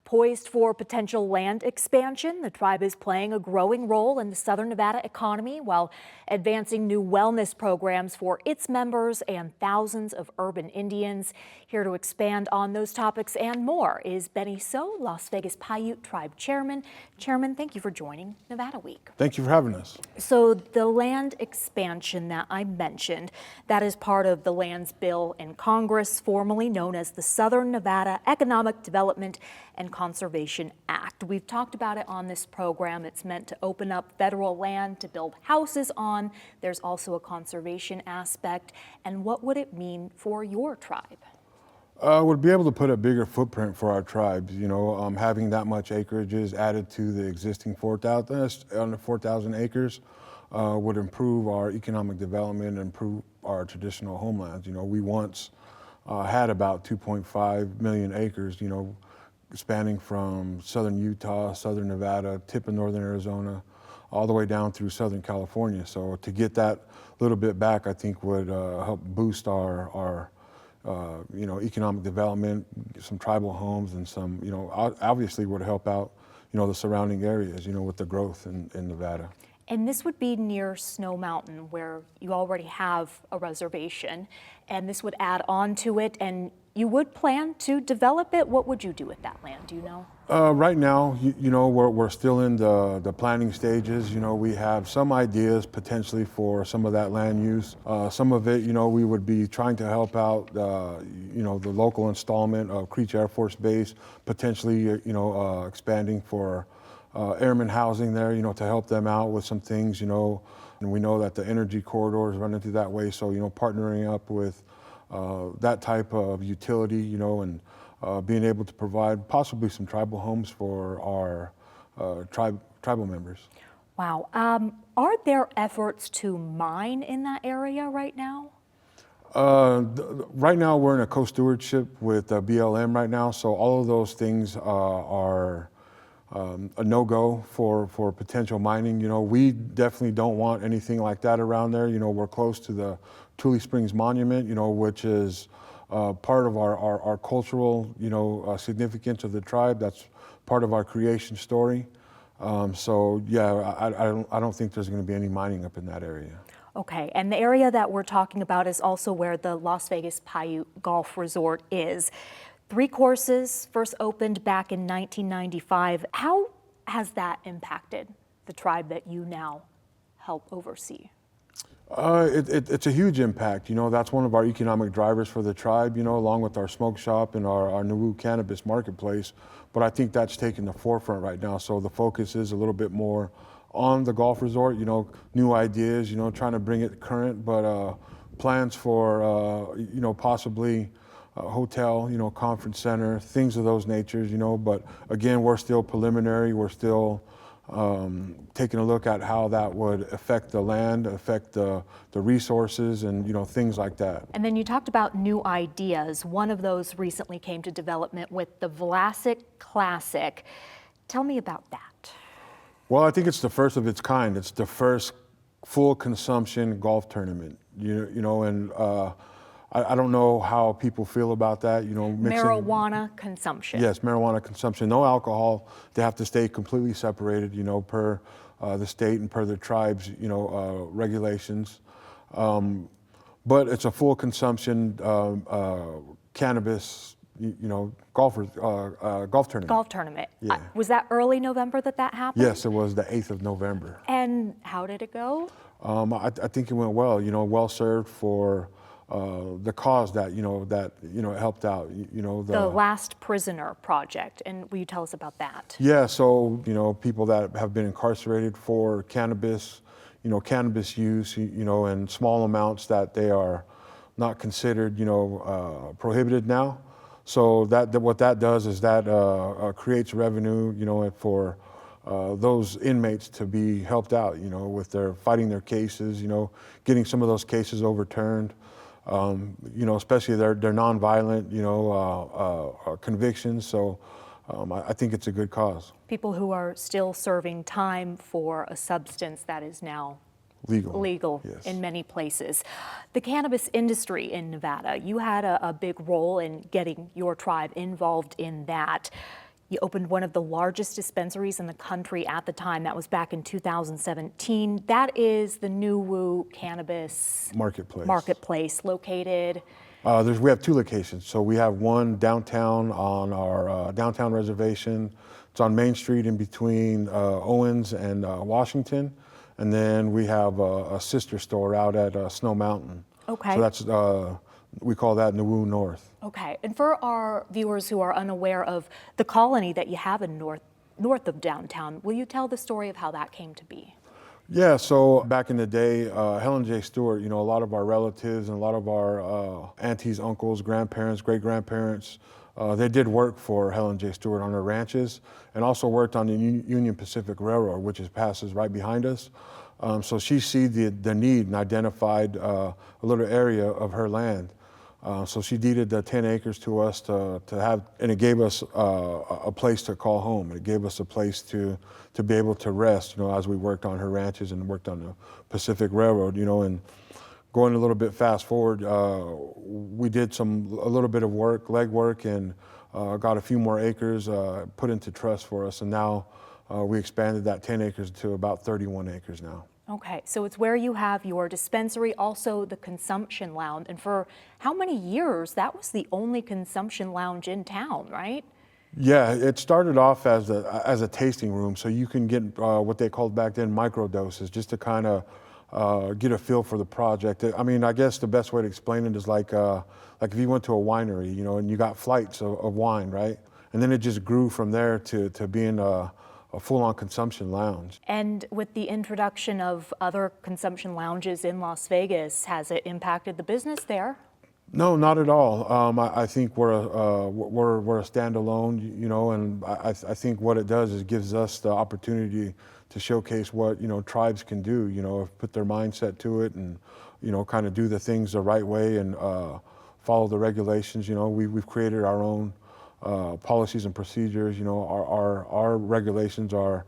Poised for potential land expansion, the tribe is playing a growing role in the southern Nevada economy while advancing new wellness programs for its members and thousands of urban Indians. Here to expand on those topics and more is Benny So, Las Vegas Paiute Tribe Chairman. Chairman, thank you for joining Nevada Week. Thank you for having us. So the land expansion that I mentioned, that is part of the lands bill in Congress, formerly known as the Southern Nevada Economic Development and Conservation Act. We've talked about it on this program. It's meant to open up federal land to build houses on. There's also a conservation aspect. And what would it mean for your tribe? Would be able to put a bigger footprint for our tribes. Having that much acreage is added to the existing 4,000 acres would improve our economic development and improve our traditional homelands. We once had about 2.5 million acres, spanning from southern Utah, southern Nevada, tip of northern Arizona, all the way down through southern California. So to get that little bit back, I think would help boost our economic development, some tribal homes, and some, obviously would help out, the surrounding areas, with the growth in Nevada. And this would be near Snow Mountain, where you already have a reservation, and this would add on to it, and you would plan to develop it. What would you do with that land, do you know? Right now, we're still in the planning stages. We have some ideas potentially for some of that land use. Some of it, we would be trying to help out, the local installment of Creech Air Force Base, potentially, expanding for airmen housing there, to help them out with some things, and we know that the energy corridor is running through that way. So, partnering up with that type of utility, and being able to provide possibly some tribal homes for our tribal members. Wow. Are there efforts to mine in that area right now? Right now we're in a co-stewardship with BLM right now, so all of those things are a no-go for potential mining. We definitely don't want anything like that around there. We're close to the Tule Springs Monument, which is part of our cultural, significance of the tribe. That's part of our creation story. So yeah, I don't think there's going to be any mining up in that area. Okay, and the area that we're talking about is also where the Las Vegas Paiute Golf Resort is. 3 courses, first opened back in 1995. How has that impacted the tribe that you now help oversee? It's a huge impact. That's one of our economic drivers for the tribe, along with our smoke shop and our Nauvoo cannabis marketplace. But I think that's taking the forefront right now. So the focus is a little bit more on the golf resort, new ideas, trying to bring it current, but plans for, possibly hotel, conference center, things of those natures, but again, we're still preliminary. We're still taking a look at how that would affect the land, affect the resources, and things like that. And then you talked about new ideas. One of those recently came to development with the Vlasic Classic. Tell me about that. Well, I think it's the first of its kind. It's the first full consumption golf tournament, and I don't know how people feel about that, mixing marijuana consumption. Yes, marijuana consumption, no alcohol. They have to stay completely separated, per the state and per the tribe's, regulations. But it's a full consumption cannabis, golf tournament. Golf tournament. Yeah. Was that early November that happened? Yes, it was the 8th of November. And how did it go? I think it went well. Well served for the cause that it helped out. The Last Prisoner Project, and will you tell us about that? Yeah, so people that have been incarcerated for cannabis, cannabis use, in small amounts that they are not considered, prohibited now. So what that does is that creates revenue, for those inmates to be helped out, with their fighting their cases, getting some of those cases overturned. Especially their nonviolent, convictions. So I think it's a good cause. People who are still serving time for a substance that is now legal yes. in many places. The cannabis industry in Nevada, you had a big role in getting your tribe involved in that. You opened one of the largest dispensaries in the country at the time. That was back in 2017. That is the New Woo Cannabis Marketplace located. We have two locations. So we have one downtown on our downtown reservation. It's on Main Street in between Owens and Washington. And then we have a sister store out at Snow Mountain. Okay. So that's, we call that New Woo North. Okay. And for our viewers who are unaware of the colony that you have in north of downtown, will you tell the story of how that came to be? Yeah, so back in the day, Helen J. Stewart, a lot of our relatives and a lot of our aunties, uncles, grandparents, great-grandparents, they did work for Helen J. Stewart on her ranches and also worked on the Union Pacific Railroad, which passes right behind us. So she see the need and identified a little area of her land. So she deeded the 10 acres to us to have, and it gave us a place to call home. It gave us a place to be able to rest, as we worked on her ranches and worked on the Pacific Railroad, and going a little bit fast forward, we did a little bit of work, legwork, and got a few more acres put into trust for us. And now we expanded that 10 acres to about 31 acres now. Okay, so it's where you have your dispensary, also the consumption lounge. And for how many years, that was the only consumption lounge in town, right? Yeah, it started off as a tasting room, so you can get what they called back then micro doses, just to kind of get a feel for the project. I mean, I guess the best way to explain it is like if you went to a winery, and you got flights of wine, right? And then it just grew from there to being a full-on consumption lounge. And with the introduction of other consumption lounges in Las Vegas, has it impacted the business there? No, not at all. I think we're a standalone, and I think what it does is gives us the opportunity to showcase what tribes can do. Put their mindset to it, and kind of do the things the right way and follow the regulations. We've created our own policies and procedures. Our regulations are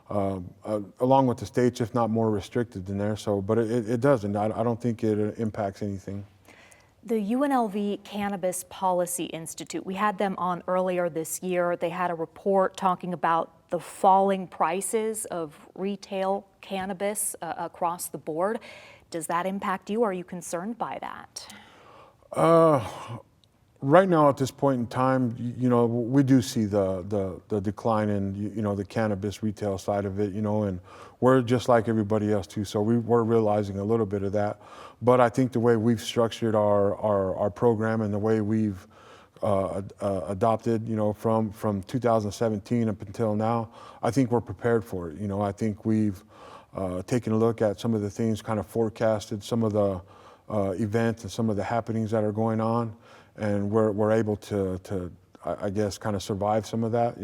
along with the states, if not more restricted than theirs. So, but it doesn't. I don't think it impacts anything. The UNLV Cannabis Policy Institute, we had them on earlier this year. They had a report talking about the falling prices of retail cannabis across the board. Does that impact you? Are you concerned by that? Right now, at this point in time, we do see the decline in the cannabis retail side of it, and we're just like everybody else too. So we're realizing a little bit of that. But I think the way we've structured our program and the way we've adopted, from 2017 up until now, I think we're prepared for it. I think we've taken a look at some of the things, kind of forecasted some of the events and some of the happenings that are going on. And we're able to, I guess, kind of survive some of that.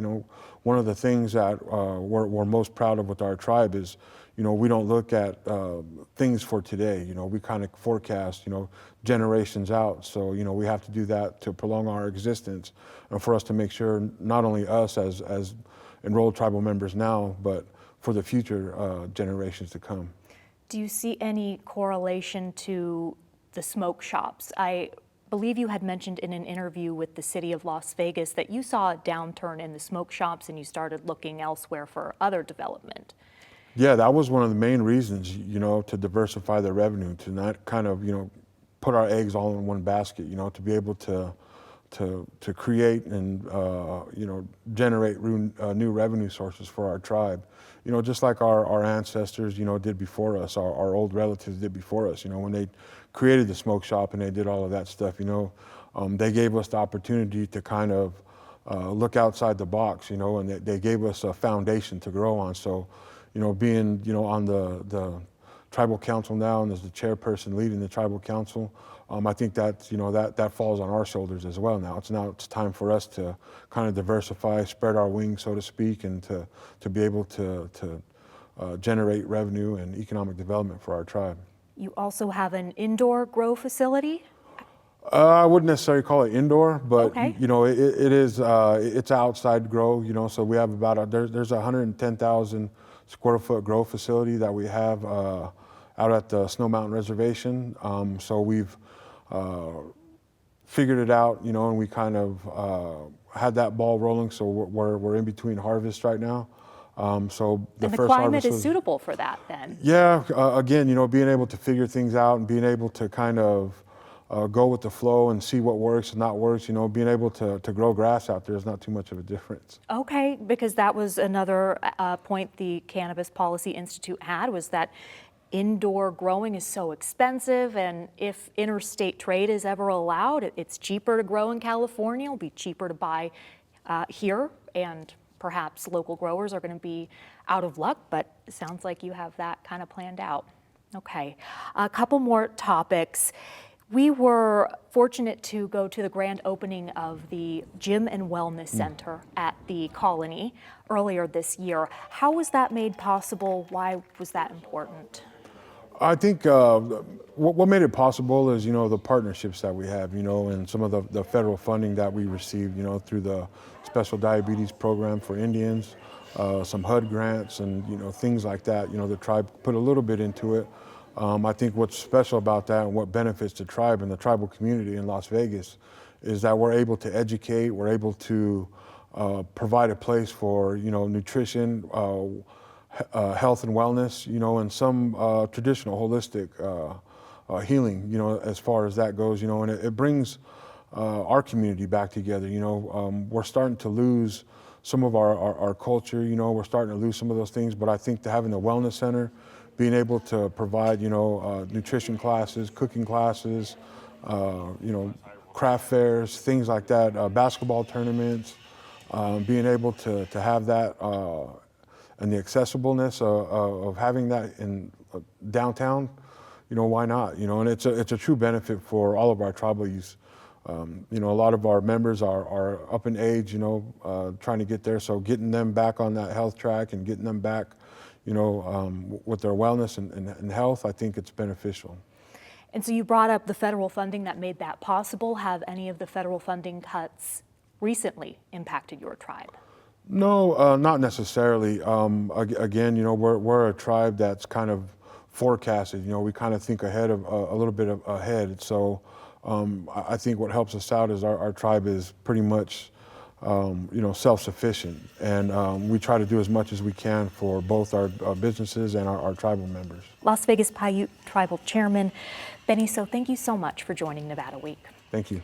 One of the things that we're most proud of with our tribe is, we don't look at things for today. We kind of forecast, generations out. So, we have to do that to prolong our existence and for us to make sure not only us as enrolled tribal members now, but for the future generations to come. Do you see any correlation to the smoke shops? I believe you had mentioned in an interview with the city of Las Vegas that you saw a downturn in the smoke shops and you started looking elsewhere for other development. Yeah, that was one of the main reasons, to diversify the revenue, to not kind of, put our eggs all in one basket, to be able to create and, generate new revenue sources for our tribe. Just like our ancestors, did before us, our old relatives did before us, when they created the smoke shop and they did all of that stuff, they gave us the opportunity to kind of look outside the box, and they gave us a foundation to grow on. So, being, on the tribal council now and as the chairperson leading the tribal council, I think that, that falls on our shoulders as well now. It's time for us to kind of diversify, spread our wings, so to speak, and to be able to generate revenue and economic development for our tribe. You also have an indoor grow facility? I wouldn't necessarily call it indoor, but okay. It is it's outside grow. So we have about there's a 110,000 square foot grow facility that we have out at the Snow Mountain Reservation. So we've figured it out, and we kind of had that ball rolling. So we're in between harvests right now. So And the first climate harvest is was, suitable for that then. yeah, again, being able to figure things out and being able to kind of go with the flow and see what works and not works, being able to grow grass out there is not too much of a difference. Okay, because that was another point the Cannabis Policy Institute had, was that indoor growing is so expensive, and if interstate trade is ever allowed, it's cheaper to grow in California, it'll be cheaper to buy here, and perhaps local growers are going to be out of luck, but it sounds like you have that kind of planned out. Okay, a couple more topics. We were fortunate to go to the grand opening of the Gym and Wellness Center at the Colony earlier this year. How was that made possible? Why was that important? I think what made it possible is, the partnerships that we have, and some of the federal funding that we received, through the Special Diabetes Program for Indians, some HUD grants and, things like that. The tribe put a little bit into it. I think what's special about that and what benefits the tribe and the tribal community in Las Vegas is that we're able to educate, we're able to provide a place for, nutrition, health and wellness, and some traditional holistic healing, as far as that goes, and it brings our community back together. We're starting to lose some of our culture, we're starting to lose some of those things, but I think having the wellness center, being able to provide, nutrition classes, cooking classes, craft fairs, things like that, basketball tournaments, being able to have that and the accessibleness of having that in downtown, why not? And it's a true benefit for all of our tribal youth. A lot of our members are up in age, trying to get there. So getting them back on that health track and getting them back, with their wellness and health, I think it's beneficial. And so you brought up the federal funding that made that possible. Have any of the federal funding cuts recently impacted your tribe? No, not necessarily. Again, we're a tribe that's kind of forecasted. We kind of think ahead of a little bit ahead. So I think what helps us out is our tribe is pretty much self-sufficient, and we try to do as much as we can for both our businesses and our tribal members. Las Vegas Paiute Tribal Chairman Benny So, thank you so much for joining Nevada Week. Thank you.